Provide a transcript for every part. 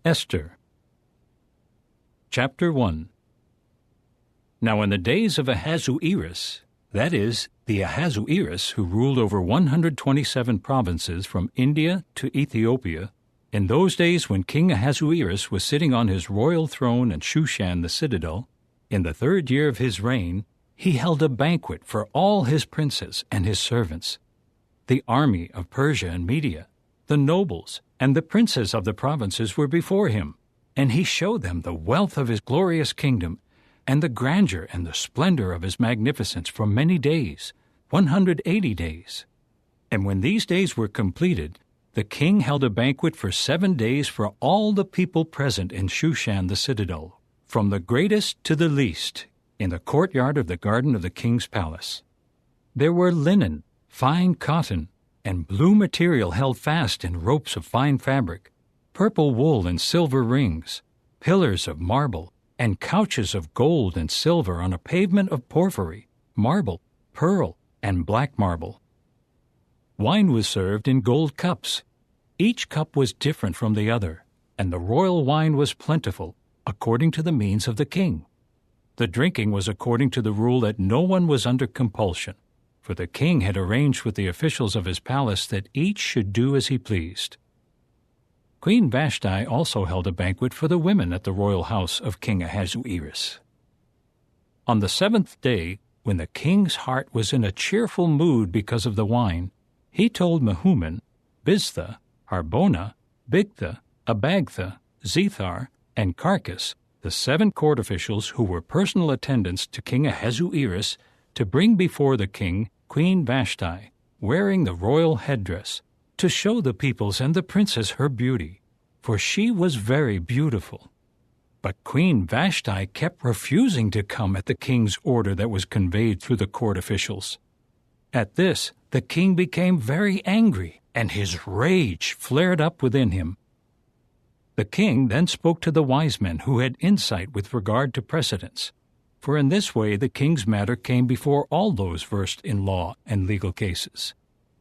Esther. Chapter 1. Now in the days of Ahasuerus, that is, the Ahasuerus who ruled over 127 provinces from India to Ethiopia, in those days when King Ahasuerus was sitting on his royal throne in Shushan the citadel, in the 3rd year of his reign, he held a banquet for all his princes and his servants, the army of Persia and Media, the nobles, and the princes of the provinces were before him, and he showed them the wealth of his glorious kingdom, and the grandeur and the splendor of his magnificence for many days, 180 days. And when these days were completed, the king held a banquet for 7 days for all the people present in Shushan the citadel, from the greatest to the least, in the courtyard of the garden of the king's palace. There were linen, fine cotton, and blue material held fast in ropes of fine fabric, purple wool and silver rings, pillars of marble, and couches of gold and silver on a pavement of porphyry, marble, pearl, and black marble. Wine was served in gold cups. Each cup was different from the other, and the royal wine was plentiful, according to the means of the king. The drinking was according to the rule that no one was under compulsion, for the king had arranged with the officials of his palace that each should do as he pleased. Queen Vashti also held a banquet for the women at the royal house of King Ahasuerus. On the 7th day, when the king's heart was in a cheerful mood because of the wine, he told Mehuman, Biztha, Harbona, Bigtha, Abagtha, Zethar, and Carcass, the 7 court officials who were personal attendants to King Ahasuerus, to bring before the king Queen Vashti, wearing the royal headdress, to show the peoples and the princes her beauty, for she was very beautiful. But Queen Vashti kept refusing to come at the king's order that was conveyed through the court officials. At this, the king became very angry, and his rage flared up within him. The king then spoke to the wise men who had insight with regard to precedents, for in this way the king's matter came before all those versed in law and legal cases.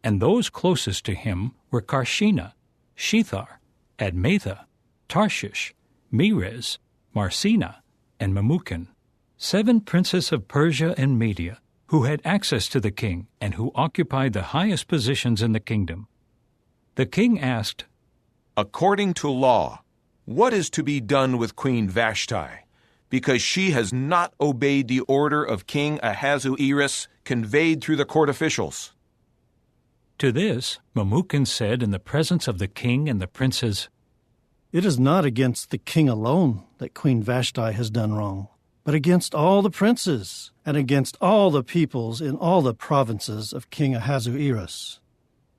And those closest to him were Karshena, Shethar, Admatha, Tarshish, Meres, Marsena, and Memucan, 7 princes of Persia and Media, who had access to the king and who occupied the highest positions in the kingdom. The king asked, According to law, what is to be done with Queen Vashti, because she has not obeyed the order of King Ahasuerus conveyed through the court officials? To this, Memucan said in the presence of the king and the princes, It is not against the king alone that Queen Vashti has done wrong, but against all the princes and against all the peoples in all the provinces of King Ahasuerus.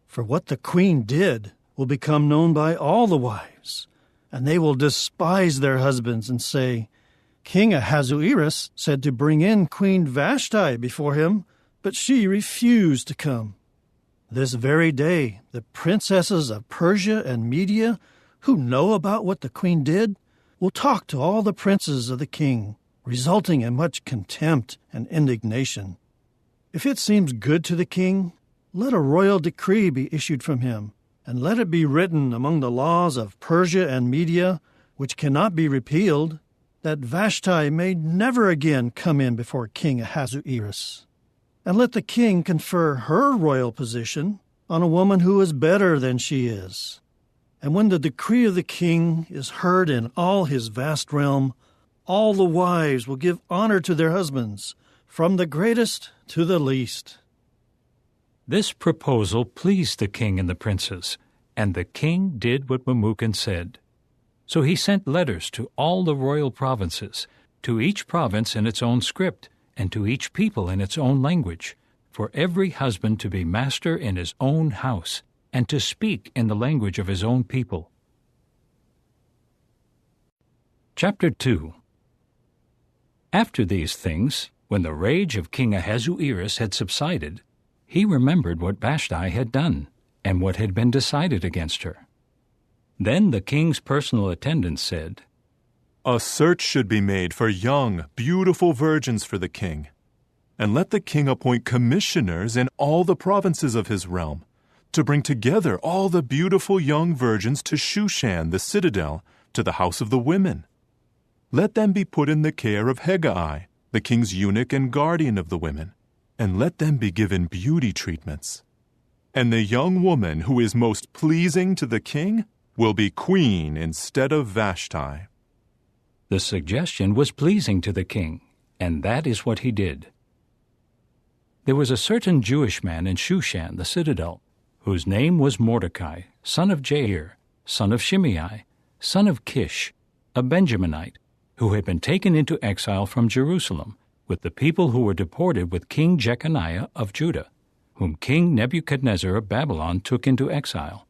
For what the queen did will become known by all the wives, and they will despise their husbands and say, King Ahasuerus said to bring in Queen Vashti before him, but she refused to come. This very day, the princesses of Persia and Media, who know about what the queen did, will talk to all the princes of the king, resulting in much contempt and indignation. If it seems good to the king, let a royal decree be issued from him, and let it be written among the laws of Persia and Media, which cannot be repealed, that Vashti may never again come in before King Ahasuerus. And let the king confer her royal position on a woman who is better than she is. And when the decree of the king is heard in all his vast realm, all the wives will give honor to their husbands, from the greatest to the least. This proposal pleased the king and the princes, and the king did what Memucan said. So he sent letters to all the royal provinces, to each province in its own script, and to each people in its own language, for every husband to be master in his own house, and to speak in the language of his own people. Chapter 2. After these things, when the rage of King Ahasuerus had subsided, he remembered what Vashti had done, and what had been decided against her. Then the king's personal attendants said, A search should be made for young, beautiful virgins for the king, and let the king appoint commissioners in all the provinces of his realm, to bring together all the beautiful young virgins to Shushan the citadel, to the house of the women. Let them be put in the care of Hegai, the king's eunuch and guardian of the women, and let them be given beauty treatments. And the young woman who is most pleasing to the king will be queen instead of Vashti." The suggestion was pleasing to the king, and that is what he did. There was a certain Jewish man in Shushan, the citadel, whose name was Mordecai, son of Jair, son of Shimei, son of Kish, a Benjaminite, who had been taken into exile from Jerusalem with the people who were deported with King Jeconiah of Judah, whom King Nebuchadnezzar of Babylon took into exile.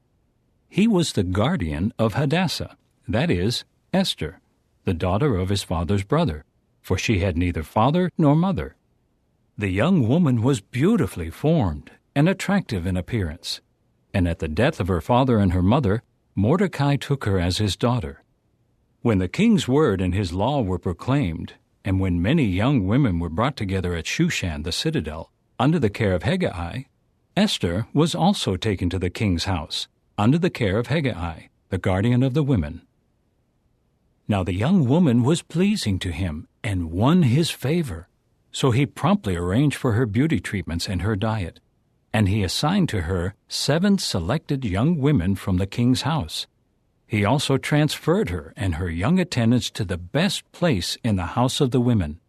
He was the guardian of Hadassah, that is, Esther, the daughter of his father's brother, for she had neither father nor mother. The young woman was beautifully formed and attractive in appearance, and at the death of her father and her mother, Mordecai took her as his daughter. When the king's word and his law were proclaimed, and when many young women were brought together at Shushan the citadel, under the care of Hegai, Esther was also taken to the king's house, under the care of Hegai, the guardian of the women. Now the young woman was pleasing to him and won his favor, so he promptly arranged for her beauty treatments and her diet, and he assigned to her 7 selected young women from the king's house. He also transferred her and her young attendants to the best place in the house of the women.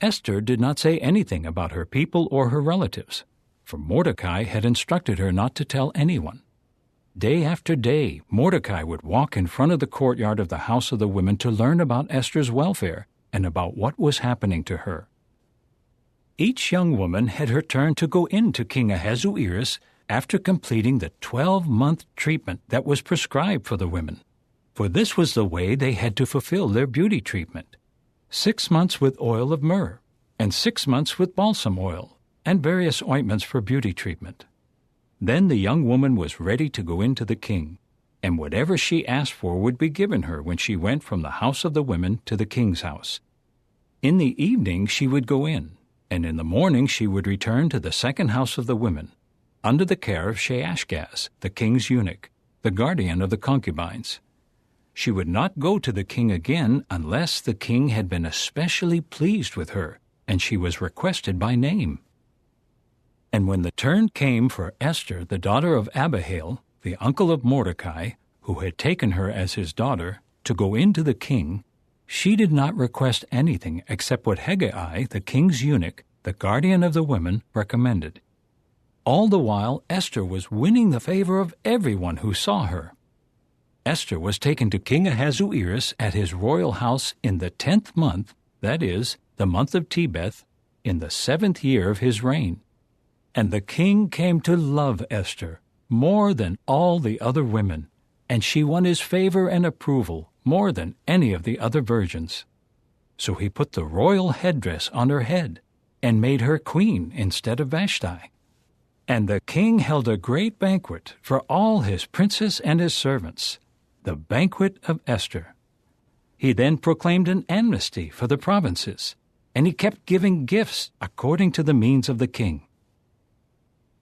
Esther did not say anything about her people or her relatives, for Mordecai had instructed her not to tell anyone. Day after day, Mordecai would walk in front of the courtyard of the house of the women to learn about Esther's welfare and about what was happening to her. Each young woman had her turn to go in to King Ahasuerus after completing the 12-month treatment that was prescribed for the women, for this was the way they had to fulfill their beauty treatment: 6 months with oil of myrrh, and 6 months with balsam oil, and various ointments for beauty treatment. Then the young woman was ready to go in to the king, and whatever she asked for would be given her when she went from the house of the women to the king's house. In the evening she would go in, and in the morning she would return to the second house of the women, under the care of Sheashgaz, the king's eunuch, the guardian of the concubines. She would not go to the king again unless the king had been especially pleased with her, and she was requested by name. And when the turn came for Esther, the daughter of Abihail, the uncle of Mordecai, who had taken her as his daughter, to go in to the king, she did not request anything except what Hegai, the king's eunuch, the guardian of the women, recommended. All the while, Esther was winning the favor of everyone who saw her. Esther was taken to King Ahasuerus at his royal house in the 10th month, that is, the month of Tebeth, in the 7th year of his reign. And the king came to love Esther more than all the other women, and she won his favor and approval more than any of the other virgins. So he put the royal headdress on her head and made her queen instead of Vashti. And the king held a great banquet for all his princes and his servants, the banquet of Esther. He then proclaimed an amnesty for the provinces, and he kept giving gifts according to the means of the king.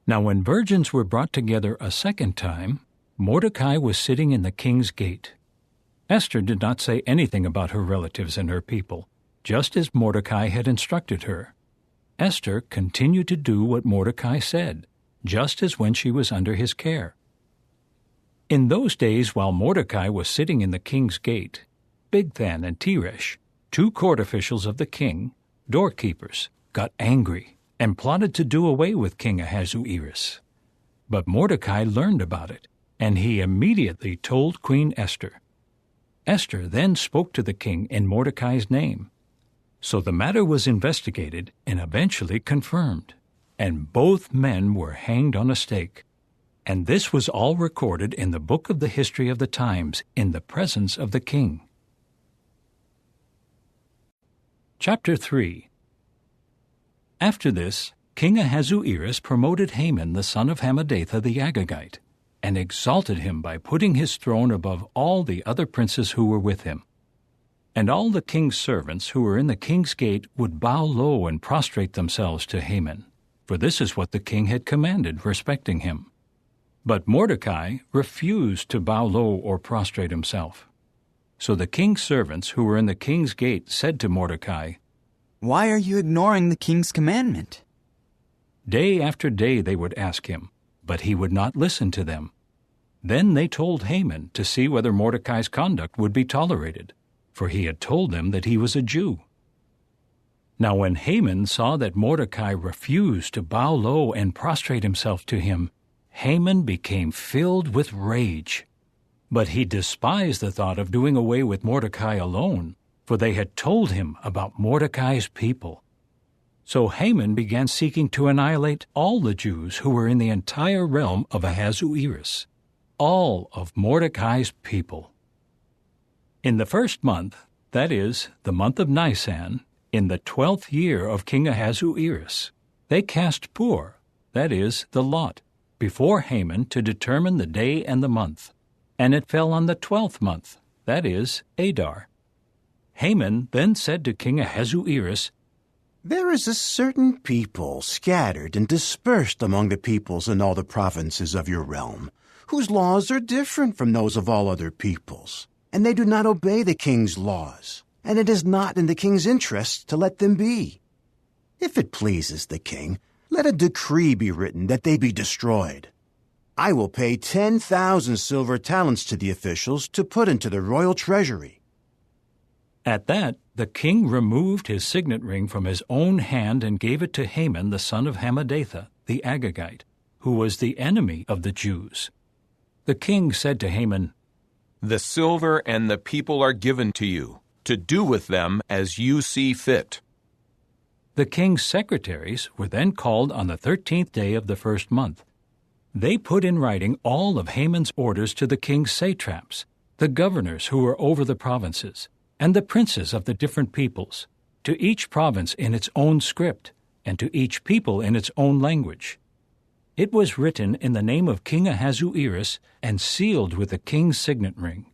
Now when virgins were brought together a second time, Mordecai was sitting in the king's gate. Esther did not say anything about her relatives and her people, just as Mordecai had instructed her. Esther continued to do what Mordecai said, just as when she was under his care. In those days, while Mordecai was sitting in the king's gate, Bigthan and Teresh, 2 court officials of the king, doorkeepers, got angry and plotted to do away with King Ahasuerus. But Mordecai learned about it, and he immediately told Queen Esther. Esther then spoke to the king in Mordecai's name. So the matter was investigated and eventually confirmed, and both men were hanged on a stake. And this was all recorded in the book of the history of the times in the presence of the king. Chapter 3. After this, King Ahasuerus promoted Haman the son of Hammedatha the Agagite, and exalted him by putting his throne above all the other princes who were with him. And all the king's servants who were in the king's gate would bow low and prostrate themselves to Haman, for this is what the king had commanded respecting him. But Mordecai refused to bow low or prostrate himself. So the king's servants who were in the king's gate said to Mordecai, "Why are you ignoring the king's commandment?" Day after day they would ask him, but he would not listen to them. Then they told Haman to see whether Mordecai's conduct would be tolerated, for he had told them that he was a Jew. Now when Haman saw that Mordecai refused to bow low and prostrate himself to him, Haman became filled with rage. But he despised the thought of doing away with Mordecai alone, for they had told him about Mordecai's people. So Haman began seeking to annihilate all the Jews who were in the entire realm of Ahasuerus, all of Mordecai's people. In the first month, that is, the month of Nisan, in the 12th year of King Ahasuerus, they cast Pur, that is, the lot, before Haman to determine the day and the month. And it fell on the 12th month, that is, Adar. Haman then said to King Ahasuerus, "There is a certain people scattered and dispersed among the peoples in all the provinces of your realm, whose laws are different from those of all other peoples, and they do not obey the king's laws, and it is not in the king's interest to let them be. If it pleases the king, let a decree be written that they be destroyed. I will pay 10,000 silver talents to the officials to put into the royal treasury." At that, the king removed his signet ring from his own hand and gave it to Haman the son of Hammedatha, the Agagite, who was the enemy of the Jews. The king said to Haman, "The silver and the people are given to you, to do with them as you see fit." The king's secretaries were then called on the 13th day of the first month. They put in writing all of Haman's orders to the king's satraps, the governors who were over the provinces, and the princes of the different peoples, to each province in its own script, and to each people in its own language. It was written in the name of King Ahasuerus and sealed with the king's signet ring.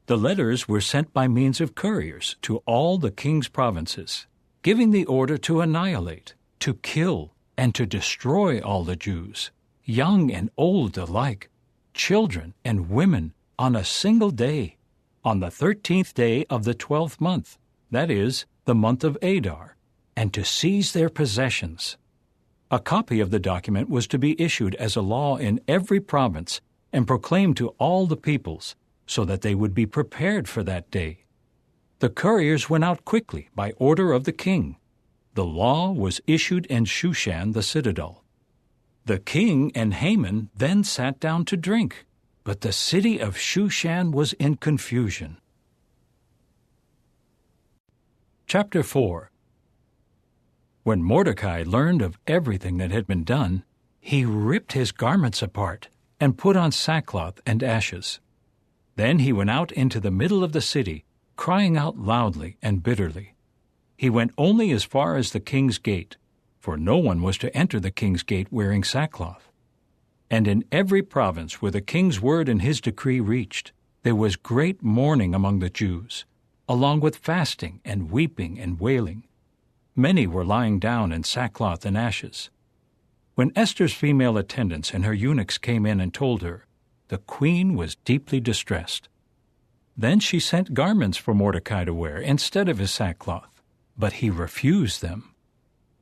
The letters were sent by means of couriers to all the king's provinces, giving the order to annihilate, to kill, and to destroy all the Jews, young and old alike, children and women, on a single day, on the 13th day of the 12th month, that is, the month of Adar, and to seize their possessions. A copy of the document was to be issued as a law in every province and proclaimed to all the peoples, so that they would be prepared for that day. The couriers went out quickly by order of the king. The law was issued in Shushan the citadel. The king and Haman then sat down to drink, but the city of Shushan was in confusion. Chapter 4. When Mordecai learned of everything that had been done, he ripped his garments apart and put on sackcloth and ashes. Then he went out into the middle of the city, crying out loudly and bitterly. He went only as far as the king's gate, for no one was to enter the king's gate wearing sackcloth. And in every province where the king's word and his decree reached, there was great mourning among the Jews, along with fasting and weeping and wailing. Many were lying down in sackcloth and ashes. When Esther's female attendants and her eunuchs came in and told her, the queen was deeply distressed. Then she sent garments for Mordecai to wear instead of his sackcloth, but he refused them.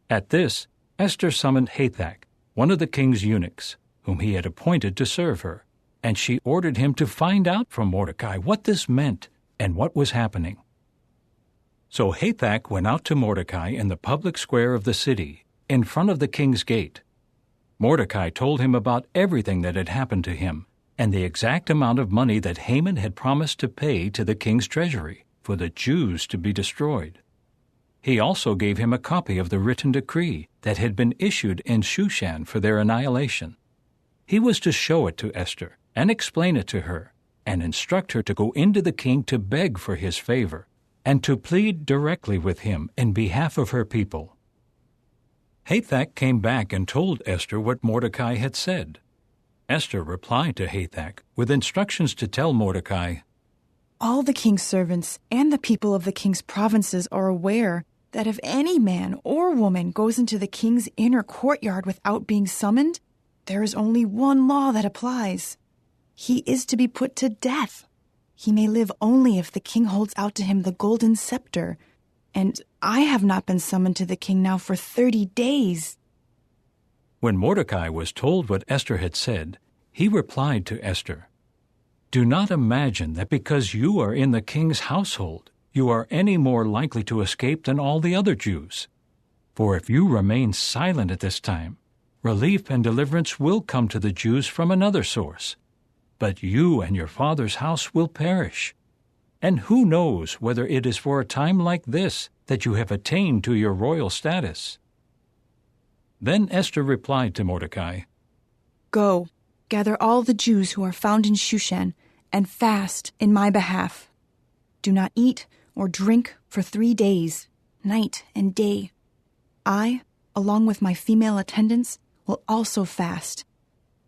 At this, Esther summoned Hathach, one of the king's eunuchs, whom he had appointed to serve her, and she ordered him to find out from Mordecai what this meant and what was happening. So Hathach went out to Mordecai in the public square of the city, in front of the king's gate. Mordecai told him about everything that had happened to him, and the exact amount of money that Haman had promised to pay to the king's treasury for the Jews to be destroyed. He also gave him a copy of the written decree that had been issued in Shushan for their annihilation. He was to show it to Esther and explain it to her, and instruct her to go into the king to beg for his favor, and to plead directly with him in behalf of her people. Hathach came back and told Esther what Mordecai had said. Esther replied to Hathach with instructions to tell Mordecai, "All the king's servants and the people of the king's provinces are aware that if any man or woman goes into the king's inner courtyard without being summoned, there is only one law that applies. He is to be put to death. He may live only if the king holds out to him the golden scepter. And I have not been summoned to the king now for 30 days. When Mordecai was told what Esther had said, he replied to Esther, "Do not imagine that because you are in the king's household, you are any more likely to escape than all the other Jews. For if you remain silent at this time, relief and deliverance will come to the Jews from another source. But you and your father's house will perish. And who knows whether it is for a time like this that you have attained to your royal status?" Then Esther replied to Mordecai, Go, gather all the Jews who are found in Shushan, and fast in my behalf. Do not eat or drink for 3 days, night and day. I, along with my female attendants, will also fast.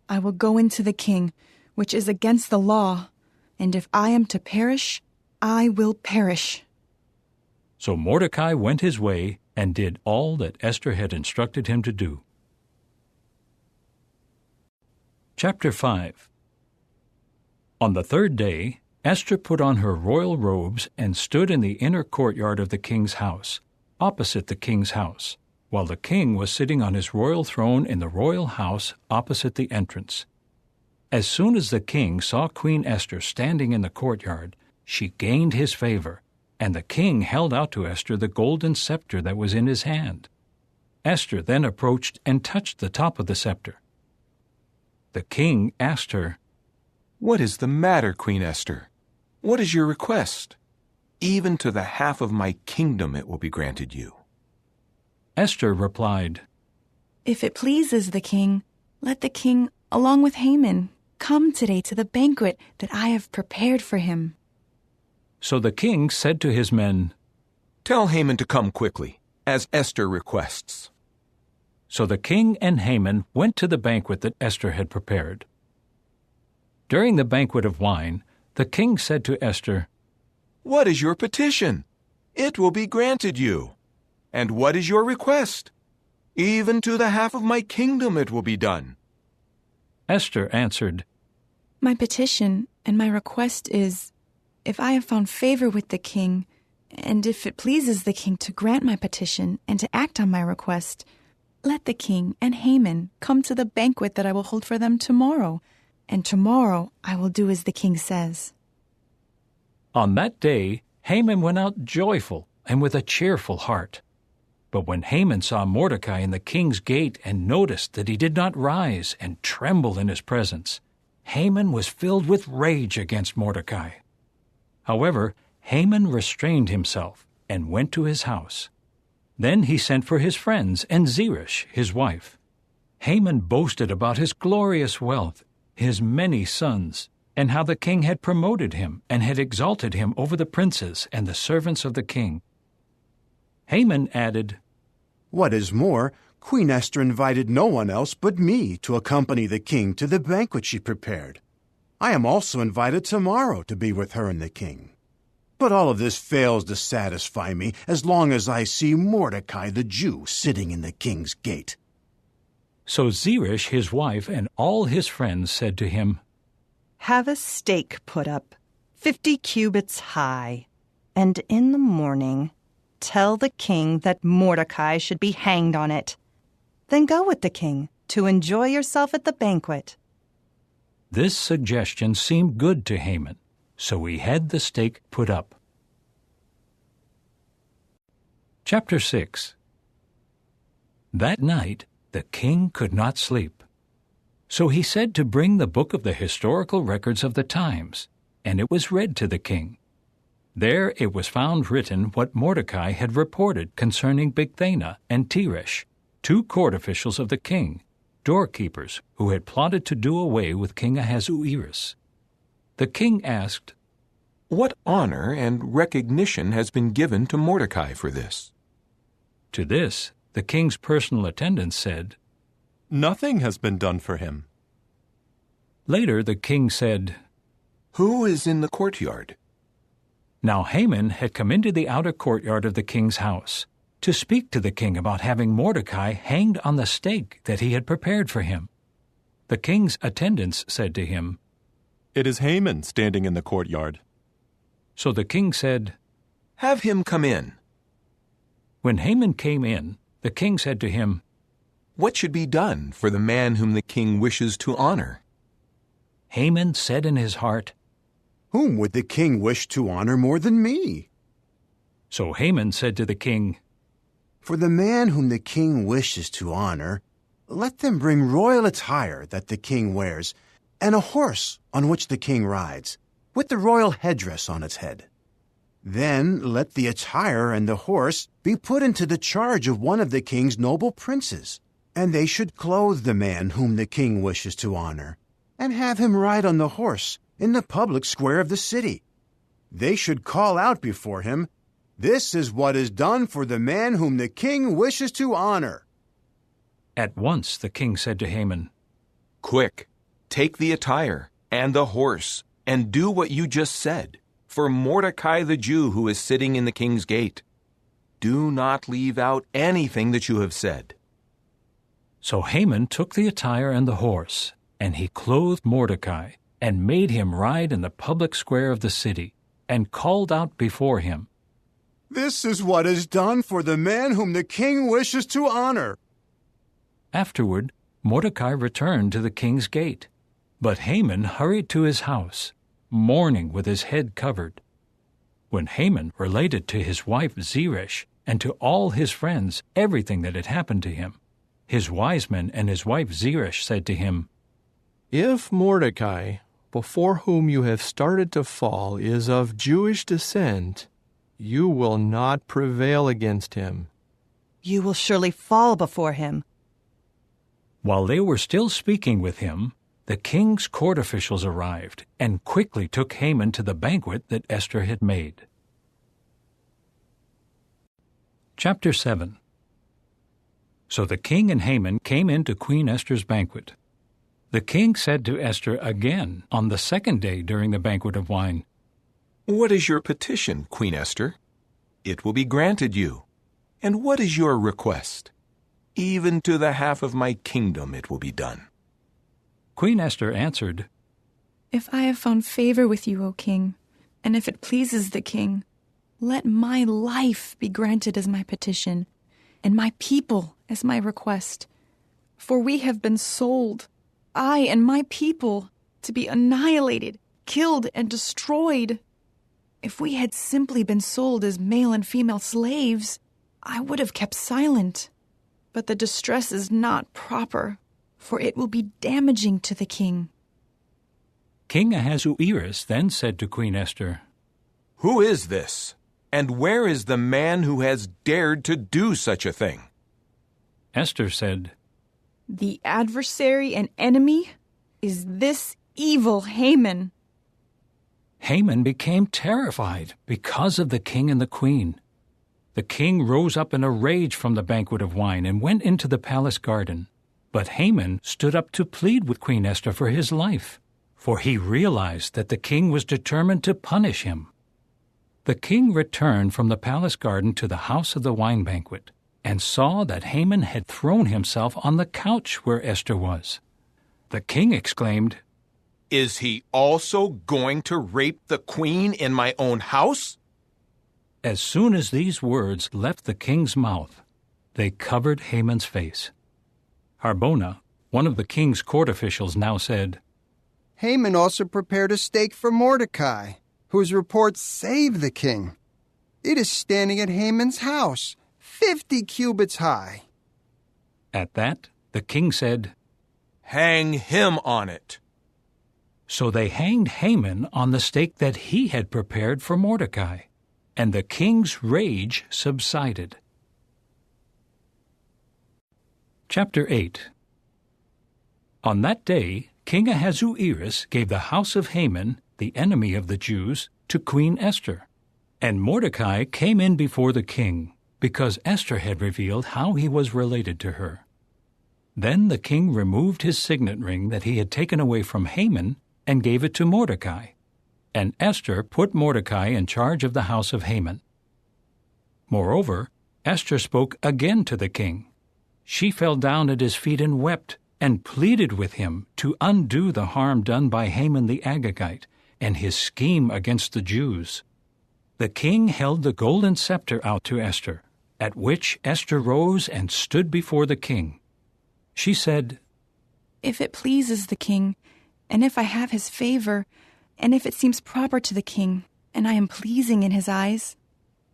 I will go into the king, which is against the law, and if I am to perish, I will perish. So Mordecai went his way and did all that Esther had instructed him to do. Chapter 5. On the 3rd day, Esther put on her royal robes and stood in the inner courtyard of the king's house, opposite the king's house, while the king was sitting on his royal throne in the royal house opposite the entrance. As soon as the king saw Queen Esther standing in the courtyard, she gained his favor, and the king held out to Esther the golden scepter that was in his hand. Esther then approached and touched the top of the scepter. The king asked her, "What is the matter, Queen Esther? What is your request? Even to the half of my kingdom it will be granted you." Esther replied, If it pleases the king, let the king, along with Haman, come today to the banquet that I have prepared for him. So the king said to his men, "Tell Haman to come quickly, as Esther requests." So the king and Haman went to the banquet that Esther had prepared. During the banquet of wine, the king said to Esther, "What is your petition? It will be granted you. And what is your request? Even to the half of my kingdom it will be done." Esther answered, My petition and my request is, if I have found favor with the king, and if it pleases the king to grant my petition and to act on my request, let the king and Haman come to the banquet that I will hold for them tomorrow, and tomorrow I will do as the king says. On that day Haman went out joyful and with a cheerful heart. But when Haman saw Mordecai in the king's gate and noticed that he did not rise and tremble in his presence, Haman was filled with rage against Mordecai. However, Haman restrained himself and went to his house. Then he sent for his friends and Zeresh, his wife. Haman boasted about his glorious wealth, his many sons, and how the king had promoted him and had exalted him over the princes and the servants of the king. Haman added, What is more, Queen Esther invited no one else but me to accompany the king to the banquet she prepared. I am also invited tomorrow to be with her and the king. But all of this fails to satisfy me as long as I see Mordecai the Jew sitting in the king's gate. So Zeresh, his wife, and all his friends said to him, Have a stake put up, 50 cubits high, and in the morning tell the king that Mordecai should be hanged on it. Then go with the king to enjoy yourself at the banquet. This suggestion seemed good to Haman, so he had the stake put up. Chapter 6. That night the king could not sleep. So he said to bring the book of the historical records of the times, and it was read to the king. There it was found written what Mordecai had reported concerning Bigthana and Teresh, 2 court officials of the king, doorkeepers who had plotted to do away with King Ahasuerus. The king asked, What honor and recognition has been given to Mordecai for this? To this, the king's personal attendants said, Nothing has been done for him. Later the king said, Who is in the courtyard? Now Haman had come into the outer courtyard of the king's house to speak to the king about having Mordecai hanged on the stake that he had prepared for him. The king's attendants said to him, It is Haman standing in the courtyard. So the king said, "Have him come in." When Haman came in, the king said to him, "What should be done for the man whom the king wishes to honor?" Haman said in his heart, Whom would the king wish to honor more than me? So Haman said to the king, For the man whom the king wishes to honor, let them bring royal attire that the king wears, and a horse on which the king rides, with the royal headdress on its head. Then let the attire and the horse be put into the charge of one of the king's noble princes, and they should clothe the man whom the king wishes to honor, and have him ride on the horse in the public square of the city. They should call out before him, This is what is done for the man whom the king wishes to honor. At once the king said to Haman, "Quick, take the attire and the horse, and do what you just said, for Mordecai the Jew who is sitting in the king's gate. Do not leave out anything that you have said." So Haman took the attire and the horse, and he clothed Mordecai, and made him ride in the public square of the city, and called out before him, This is what is done for the man whom the king wishes to honor. Afterward, Mordecai returned to the king's gate, but Haman hurried to his house, mourning with his head covered. When Haman related to his wife Zeresh and to all his friends everything that had happened to him, his wise men and his wife Zeresh said to him, If Mordecai, before whom you have started to fall, is of Jewish descent, you will not prevail against him. You will surely fall before him. While they were still speaking with him, the king's court officials arrived and quickly took Haman to the banquet that Esther had made. Chapter 7. So the king and Haman came in to Queen Esther's banquet. The king said to Esther again on the second day during the banquet of wine, "What is your petition, Queen Esther? It will be granted you. And what is your request? Even to the half of my kingdom it will be done." Queen Esther answered, If I have found favor with you, O king, and if it pleases the king, let my life be granted as my petition, and my people as my request. For we have been sold, I and my people, to be annihilated, killed, and destroyed. If we had simply been sold as male and female slaves, I would have kept silent. But the distress is not proper, for it will be damaging to the king. King Ahasuerus then said to Queen Esther, "Who is this? And where is the man who has dared to do such a thing?" Esther said, The adversary and enemy is this evil Haman. Haman became terrified because of the king and the queen. The king rose up in a rage from the banquet of wine and went into the palace garden. But Haman stood up to plead with Queen Esther for his life, for he realized that the king was determined to punish him. The king returned from the palace garden to the house of the wine banquet, and saw that Haman had thrown himself on the couch where Esther was. The king exclaimed, "Is he also going to rape the queen in my own house?" As soon as these words left the king's mouth, they covered Haman's face. Harbona, one of the king's court officials, now said, Haman also prepared a steak for Mordecai, whose report saved the king. It is standing at Haman's house, 50 cubits high. At that, the king said, "Hang him on it." So they hanged Haman on the stake that he had prepared for Mordecai, and the king's rage subsided. Chapter 8. On that day, King Ahasuerus gave the house of Haman, the enemy of the Jews, to Queen Esther. And Mordecai came in before the king, because Esther had revealed how he was related to her. Then the king removed his signet ring that he had taken away from Haman and gave it to Mordecai. And Esther put Mordecai in charge of the house of Haman. Moreover, Esther spoke again to the king. She fell down at his feet and wept, and pleaded with him to undo the harm done by Haman the Agagite and his scheme against the Jews. the king held the golden scepter out to Esther, at which Esther rose and stood before the king. She said, "If it pleases the king, and if I have his favor, and if it seems proper to the king, and I am pleasing in his eyes,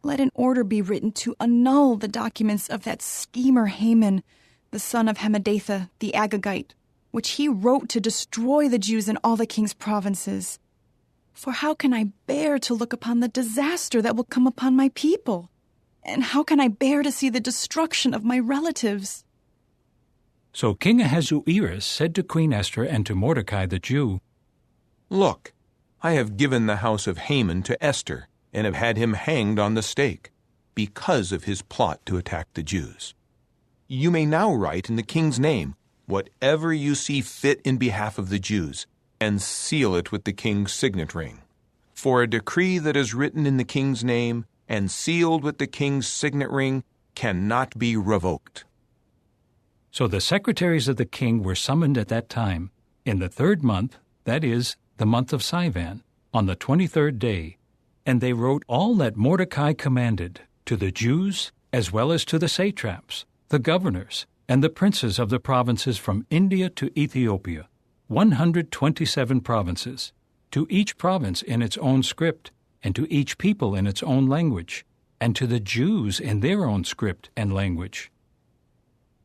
let an order be written to annul the documents of that schemer Haman, the son of Hammedatha the Agagite, which he wrote to destroy the Jews in all the king's provinces. For how can I bear to look upon the disaster that will come upon my people? And how can I bear to see the destruction of my relatives?" So King Ahasuerus said to Queen Esther and to Mordecai the Jew, "Look, I have given the house of Haman to Esther, and have had him hanged on the stake, because of his plot to attack the Jews. You may now write in the king's name whatever you see fit in behalf of the Jews, and seal it with the king's signet ring. For a decree that is written in the king's name and sealed with the king's signet ring cannot be revoked." So the secretaries of the king were summoned at that time, in the 3rd month, that is, the month of Sivan, on the 23rd day, and they wrote all that Mordecai commanded, to the Jews as well as to the satraps, the governors, and the princes of the provinces from India to Ethiopia, 127 provinces, to each province in its own script, and to each people in its own language, and to the Jews in their own script and language.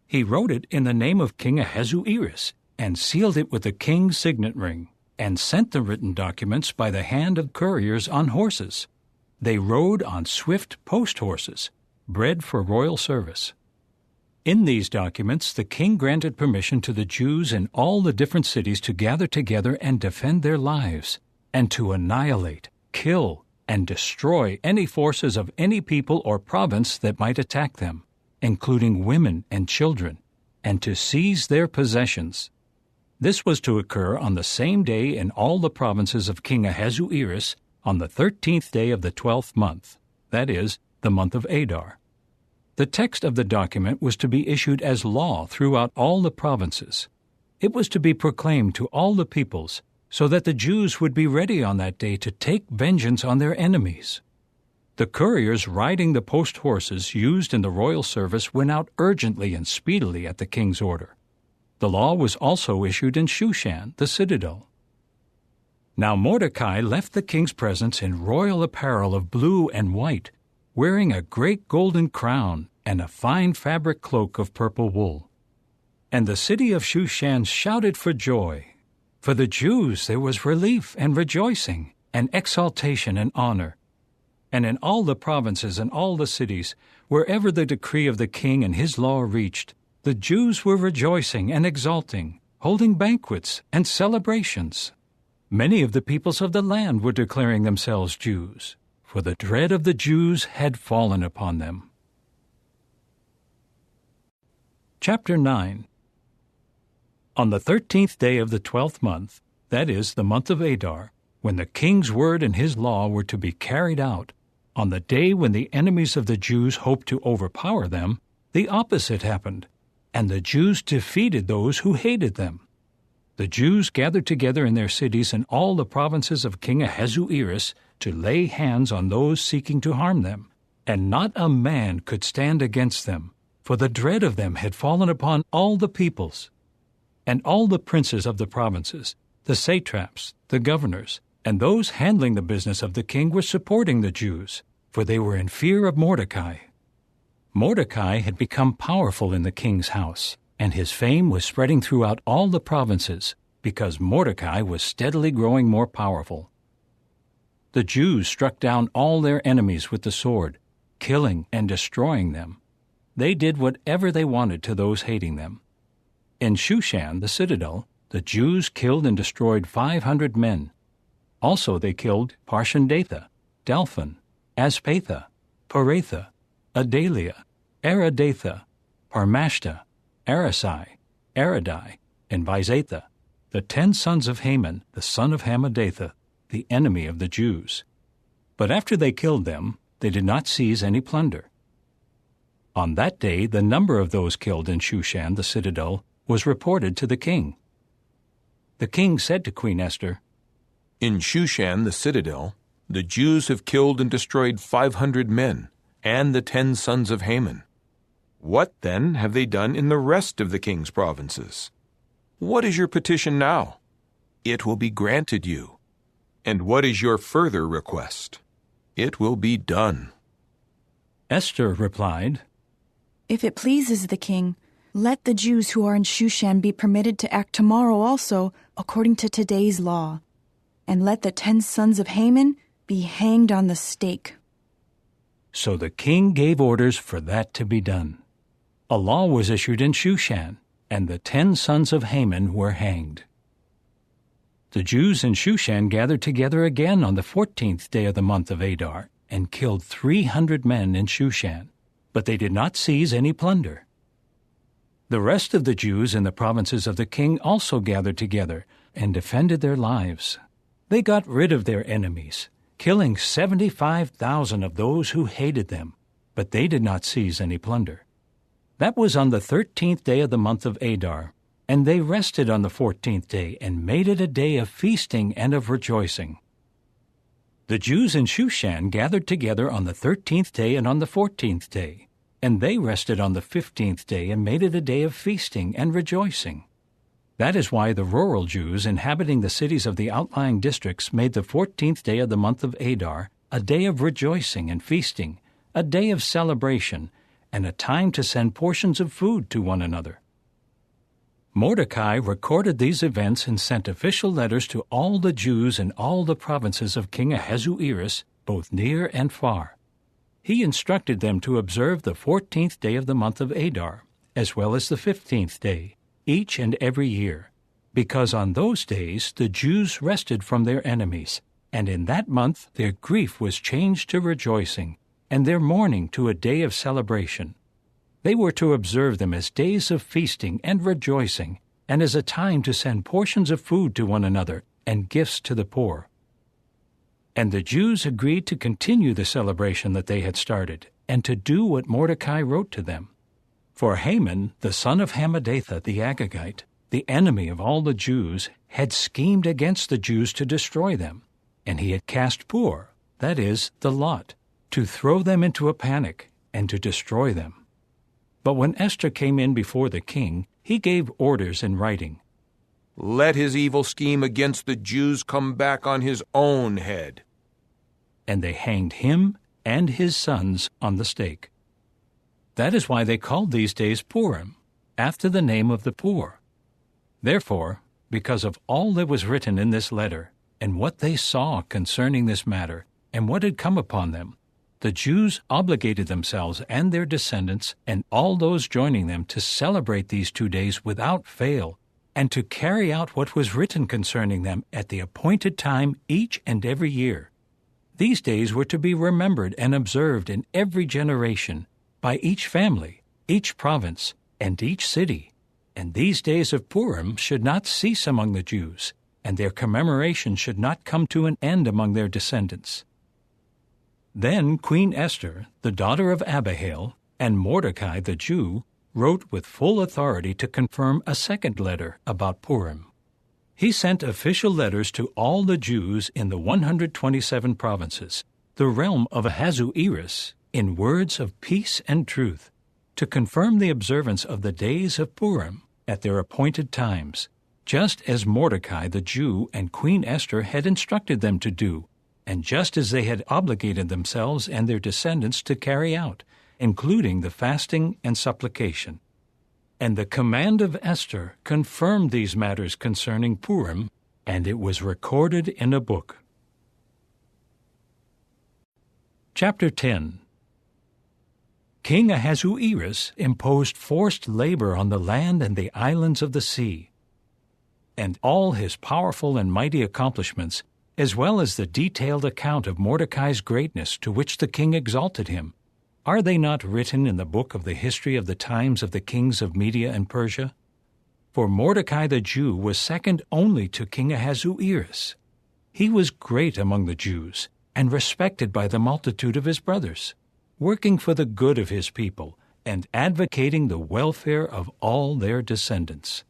He wrote it in the name of King Ahasuerus, and sealed it with the king's signet ring, and sent the written documents by the hand of couriers on horses. They rode on swift post horses, bred for royal service. In these documents, the king granted permission to the Jews in all the different cities to gather together and defend their lives, and to annihilate, kill, and destroy any forces of any people or province that might attack them, including women and children, and to seize their possessions. This was to occur on the same day in all the provinces of King Ahasuerus on the 13th day of the 12th month, that is, the month of Adar. The text of the document was to be issued as law throughout all the provinces. It was to be proclaimed to all the peoples, so that the Jews would be ready on that day to take vengeance on their enemies. The couriers riding the post horses used in the royal service went out urgently and speedily at the king's order. The law was also issued in Shushan, the citadel. Now Mordecai left the king's presence in royal apparel of blue and white, wearing a great golden crown and a fine fabric cloak of purple wool. And the city of Shushan shouted for joy. For the Jews there was relief and rejoicing, and exaltation and honor. And in all the provinces and all the cities, wherever the decree of the king and his law reached, the Jews were rejoicing and exulting, holding banquets and celebrations. Many of the peoples of the land were declaring themselves Jews, for the dread of the Jews had fallen upon them. Chapter 9. On the 13th day of the 12th month, that is, the month of Adar, when the king's word and his law were to be carried out, on the day when the enemies of the Jews hoped to overpower them, the opposite happened, and the Jews defeated those who hated them. The Jews gathered together in their cities in all the provinces of King Ahasuerus to lay hands on those seeking to harm them, and not a man could stand against them, for the dread of them had fallen upon all the peoples. And all the princes of the provinces, the satraps, the governors, and those handling the business of the king were supporting the Jews, for they were in fear of Mordecai. Mordecai had become powerful in the king's house, and his fame was spreading throughout all the provinces, because Mordecai was steadily growing more powerful. The Jews struck down all their enemies with the sword, killing and destroying them. They did whatever they wanted to those hating them. In Shushan, the citadel, the Jews killed and destroyed 500 men. Also they killed Parshandatha, Dalphon, Aspatha, Poratha, Adalia, Aradatha, Parmashta, Arasai, Aradai, and Bizatha, the 10 sons of Haman, the son of Hammedatha, the enemy of the Jews. But after they killed them, they did not seize any plunder. On that day the number of those killed in Shushan, the citadel, was reported to the king. The king said to Queen Esther, "In Shushan, the citadel, The Jews have killed and destroyed 500 men, and the 10 sons of Haman. What, then, have they done in the rest of the king's provinces? What is your petition now? It will be granted you. And what is your further request? It will be done. Esther replied, If it pleases the king, let the Jews who are in Shushan be permitted to act tomorrow also according to today's law, and let the 10 sons of Haman be hanged on the stake. So the king gave orders for that to be done. A law was issued in Shushan, and the 10 sons of Haman were hanged. The Jews in Shushan gathered together again on the 14th day of the month of Adar, and killed 300 men in Shushan, but they did not seize any plunder. The rest of the Jews in the provinces of the king also gathered together and defended their lives. They got rid of their enemies, killing 75,000 of those who hated them, but they did not seize any plunder. That was on the 13th day of the month of Adar, and they rested on the 14th day and made it a day of feasting and of rejoicing. The Jews in Shushan gathered together on the 13th day and on the 14th day, and they rested on the 15th day and made it a day of feasting and rejoicing. That is why the rural Jews inhabiting the cities of the outlying districts made the 14th day of the month of Adar a day of rejoicing and feasting, a day of celebration, and a time to send portions of food to one another. Mordecai recorded these events and sent official letters to all the Jews in all the provinces of King Ahasuerus, both near and far. He instructed them to observe the 14th day of the month of Adar, as well as the 15th day, each and every year, because on those days the Jews rested from their enemies, and in that month their grief was changed to rejoicing, and their mourning to a day of celebration. They were to observe them as days of feasting and rejoicing, and as a time to send portions of food to one another and gifts to the poor. And the Jews agreed to continue the celebration that they had started, and to do what Mordecai wrote to them. For Haman, the son of Hammedatha the Agagite, the enemy of all the Jews, had schemed against the Jews to destroy them, and he had cast Pur, that is, the lot, to throw them into a panic and to destroy them. But when Esther came in before the king, he gave orders in writing, Let his evil scheme against the Jews come back on his own head. And they hanged him and his sons on the stake. That is why they called these days Purim, after the name of the poor. Therefore, because of all that was written in this letter, and what they saw concerning this matter, and what had come upon them, the Jews obligated themselves and their descendants and all those joining them to celebrate these 2 days without fail, and to carry out what was written concerning them at the appointed time each and every year. These days were to be remembered and observed in every generation, by each family, each province, and each city. And these days of Purim should not cease among the Jews, and their commemoration should not come to an end among their descendants. Then Queen Esther, the daughter of Abihail, and Mordecai the Jew, wrote with full authority to confirm a second letter about Purim. He sent official letters to all the Jews in the 127 provinces, the realm of Ahasuerus, in words of peace and truth, to confirm the observance of the days of Purim at their appointed times, just as Mordecai the Jew and Queen Esther had instructed them to do, and just as they had obligated themselves and their descendants to carry out, including the fasting and supplication. And the command of Esther confirmed these matters concerning Purim, and it was recorded in a book. Chapter 10. King Ahasuerus imposed forced labor on the land and the islands of the sea. And all his powerful and mighty accomplishments, as well as the detailed account of Mordecai's greatness to which the king exalted him, are they not written in the book of the history of the times of the kings of Media and Persia? For Mordecai the Jew was second only to King Ahasuerus. He was great among the Jews, and respected by the multitude of his brothers, working for the good of his people, and advocating the welfare of all their descendants.